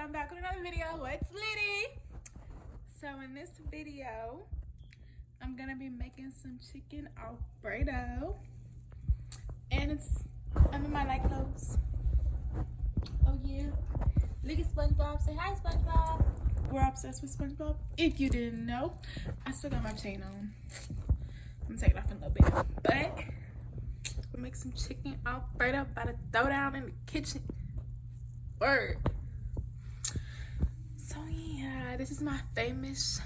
I'm back with another video. What's litty? So in this video, I'm gonna be making some chicken Alfredo, and it's under my night clothes. Oh yeah, look at SpongeBob. Say hi, SpongeBob. We're obsessed with SpongeBob. If you didn't know, I still got my chain on. I'm gonna take it off in a little bit, but we'll make some chicken Alfredo. About to throw down in the kitchen. Word. So yeah, this is my famous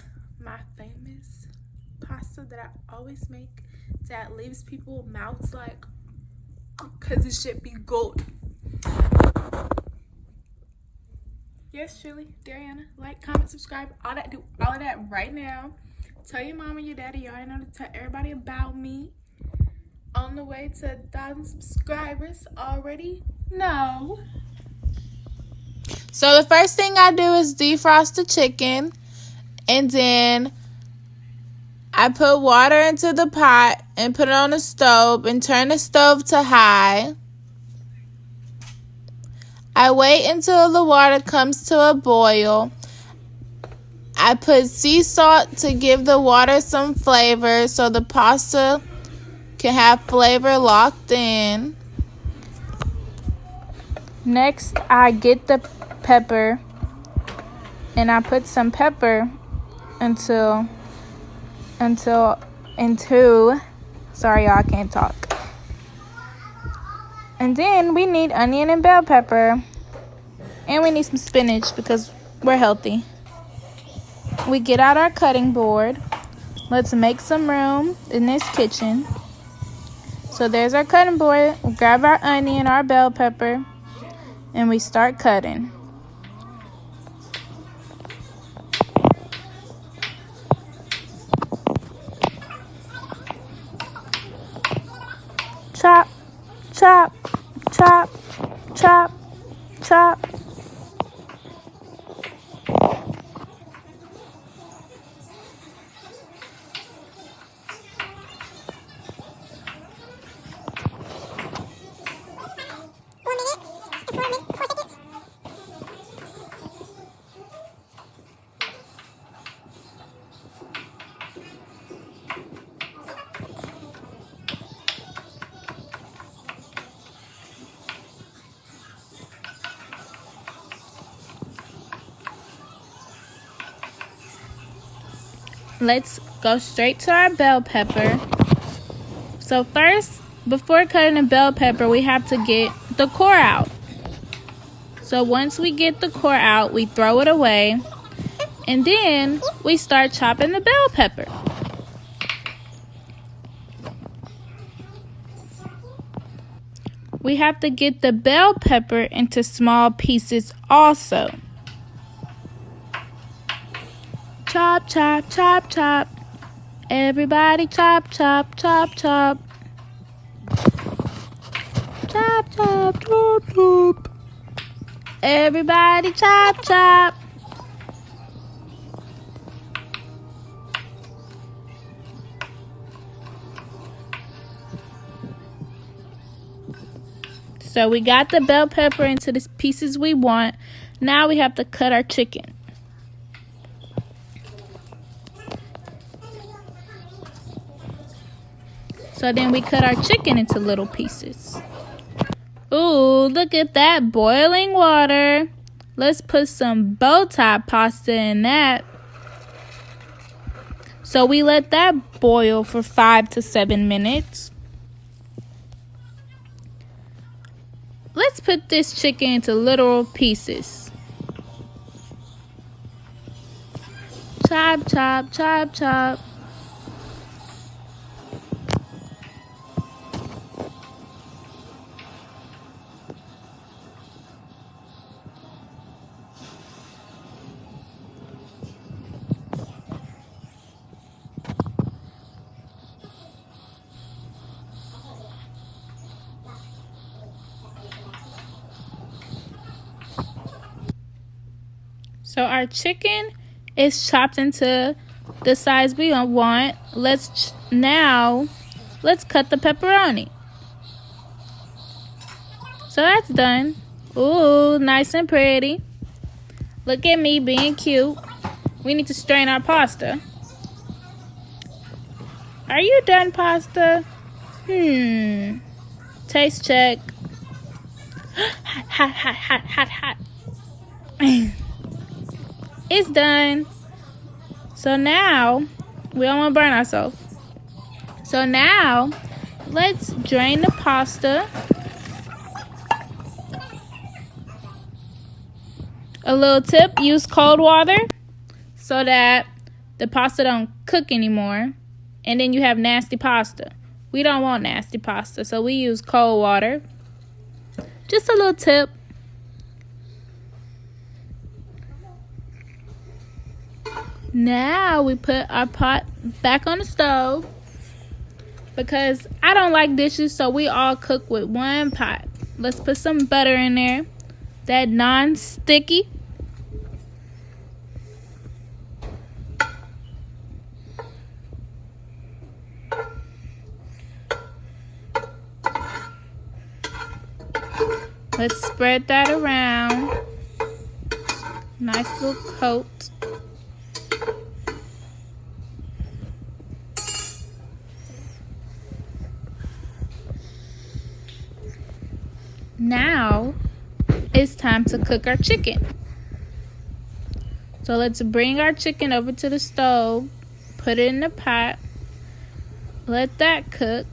pasta that I always make that leaves people mouths like, cause it should be gold. Yes, truly, Dariana, like, comment, subscribe, all that. Do all of that right now. Tell your mom and your daddy. You already know to tell everybody about me. On the way to 1,000 subscribers. Already know. So the first thing I do is defrost the chicken, and then I put water into the pot and put it on the stove and turn the stove to high. I wait until the water comes to a boil. I put sea salt to give the water some flavor so the pasta can have flavor locked in. Next, I get the pepper and I put some pepper into sorry y'all, I can't talk. And then we need onion and bell pepper, and we need some spinach because we're healthy. We get out our cutting board. Let's make some room in this kitchen. So there's our cutting board. We grab our onion, our bell pepper, and we start cutting. Chop, chop, chop, chop, chop. Let's go straight to our bell pepper. So first, before cutting the bell pepper, we have to get the core out. So once we get the core out, we throw it away, and then we start chopping the bell pepper. We have to get the bell pepper into small pieces also. Chop, chop, chop, chop. Everybody chop, chop, chop, chop. Chop, chop, chop, chop. Everybody chop, chop. So we got the bell pepper into the pieces we want. Now we have to cut our chicken. So then we cut our chicken into little pieces. Ooh, look at that boiling water. Let's put some bow tie pasta in that. So we let that boil for 5 to 7 minutes. Let's put this chicken into little pieces. Chop, chop, chop, chop. So our chicken is chopped into the size we want. Let's cut the pepperoni. So that's done. Ooh, nice and pretty. Look at me being cute. We need to strain our pasta. Are you done, pasta? Taste check. Hot, hot, hot, hot, hot. It's done. So now, we don't want to burn ourselves. So now, let's drain the pasta. A little tip, use cold water so that the pasta don't cook anymore. And then you have nasty pasta. We don't want nasty pasta, so we use cold water. Just a little tip. Now we put our pot back on the stove because I don't like dishes, so we all cook with one pot. Let's put some butter in there. That non-sticky. Let's spread that around. Nice little coat. Now it's time to cook our chicken. So let's bring our chicken over to the stove, put it in the pot, let that cook.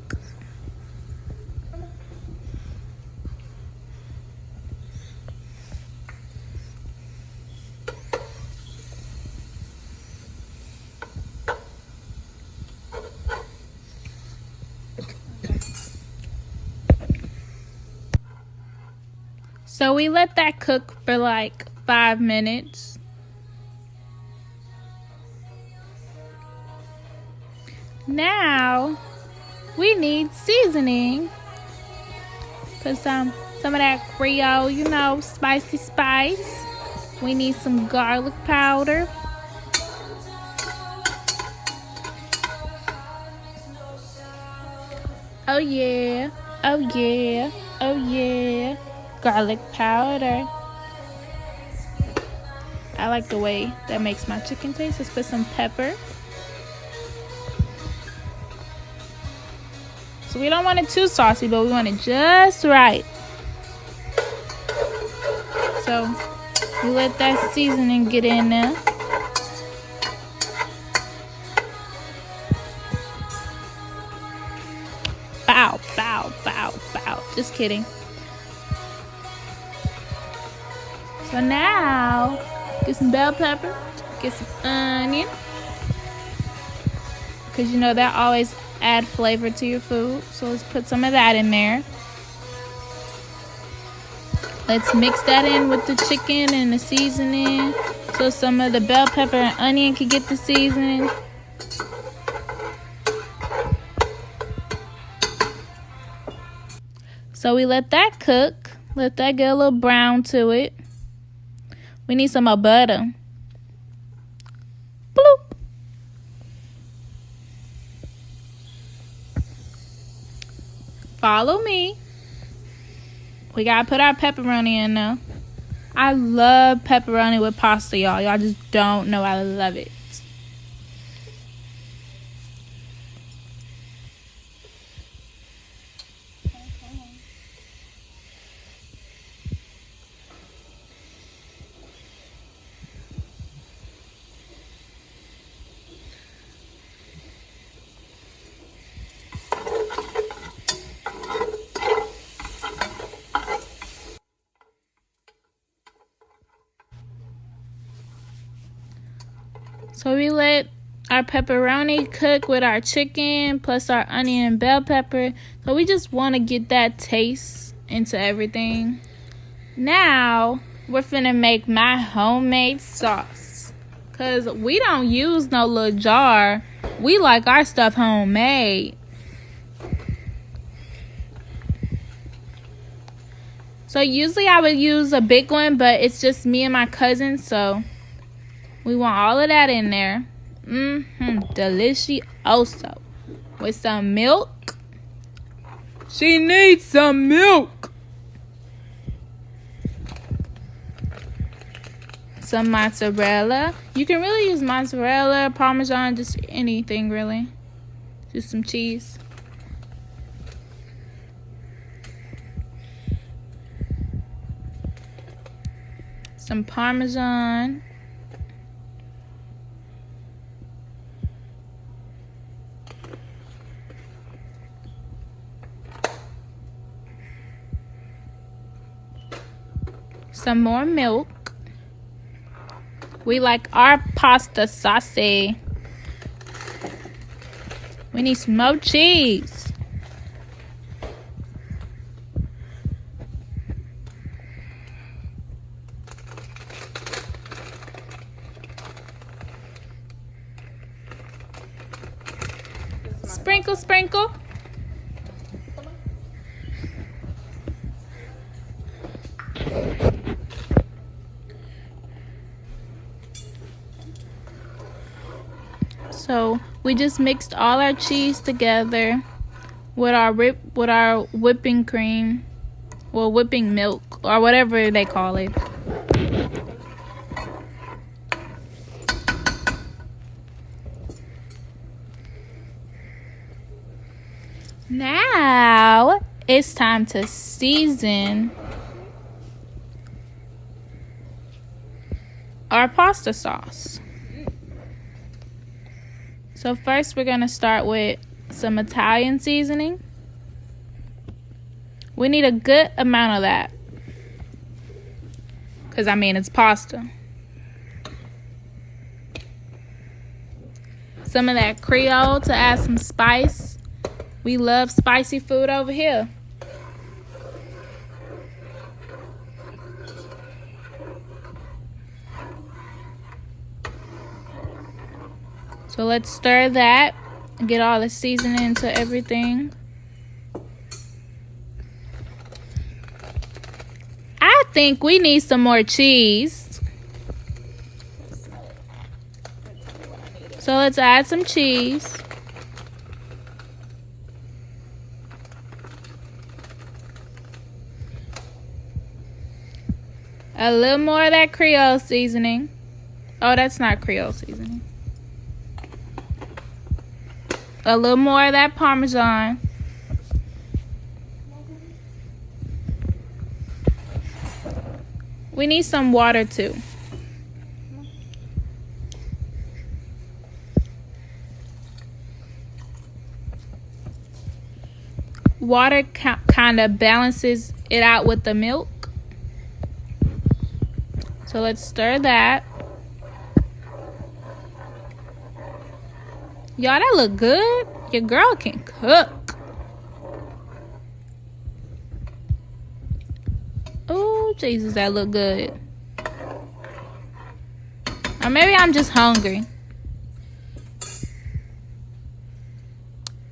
So we let that cook for like 5 minutes. Now we need seasoning. Put some of that Creole, you know, spicy spice. We need some garlic powder. Oh yeah, oh yeah, oh yeah. Garlic powder. I like the way that makes my chicken taste. Let's put some pepper. So we don't want it too saucy, but we want it just right. So we let that seasoning get in there. Bow, bow, bow, bow. Just kidding. So now, get some bell pepper, get some onion, because you know that always add flavor to your food. So let's put some of that in there. Let's mix that in with the chicken and the seasoning, so some of the bell pepper and onion can get the seasoning. So we let that cook, let that get a little brown to it. We need some more butter. Bloop. Follow me. We gotta put our pepperoni in now. I love pepperoni with pasta, y'all. Y'all just don't know I love it. So we let our pepperoni cook with our chicken plus our onion and bell pepper. So we just want to get that taste into everything. Now we're finna make my homemade sauce, because we don't use no little jar. We like our stuff homemade. So usually I would use a big one, but it's just me and my cousin, so we want all of that in there. Delicioso. With some milk. She needs some milk. some mozzarella. You can really use mozzarella, Parmesan, just anything really. Just some cheese. Some Parmesan. Some more milk. We like our pasta saucy. We need some more cheese. Sprinkle, sprinkle. So we just mixed all our cheese together with our whipping cream, well, whipping milk, or whatever they call it. Now it's time to season our pasta sauce. So first we're gonna start with some Italian seasoning. We need a good amount of that, because I mean, it's pasta. Some of that Creole to add some spice. We love spicy food over here. So let's stir that and get all the seasoning into everything. I think we need some more cheese. So let's add some cheese. A little more of that Creole seasoning. Oh, that's not Creole seasoning. A little more of that Parmesan. We need some water too. Water kind of balances it out with the milk. So let's stir that. Y'all, that look good. Your girl can cook. Oh, Jesus, that look good. Or maybe I'm just hungry.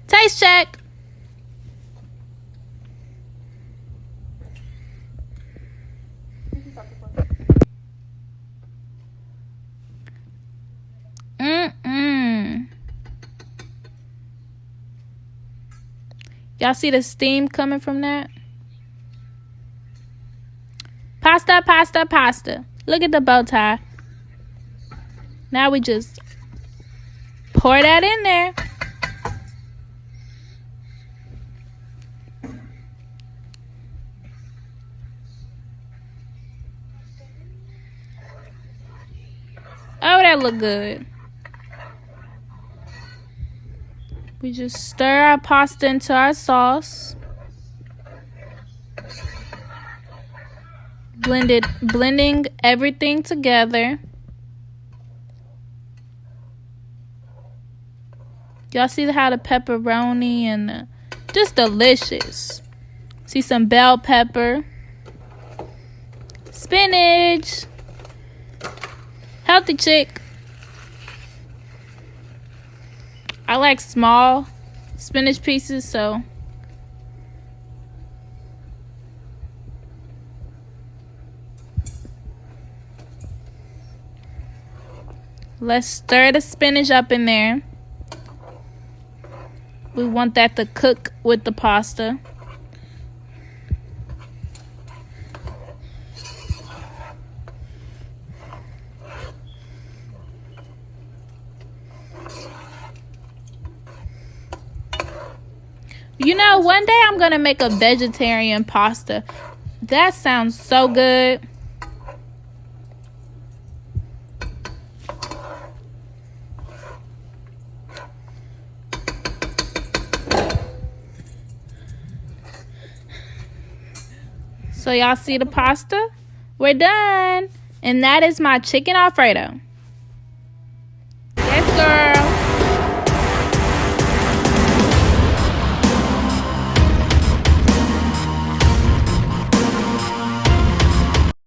Taste check. Y'all see the steam coming from that? Pasta, pasta, pasta. Look at the bow tie. Now we just pour that in there. Oh, that look good. We just stir our pasta into our sauce. Blending everything together. Y'all see how the pepperoni and just delicious. See some bell pepper. Spinach. Healthy chick. I like small spinach pieces, so let's stir the spinach up in there. We want that to cook with the pasta. You know, one day I'm gonna make a vegetarian pasta. That sounds so good. So y'all see the pasta? We're done. And that is my chicken Alfredo.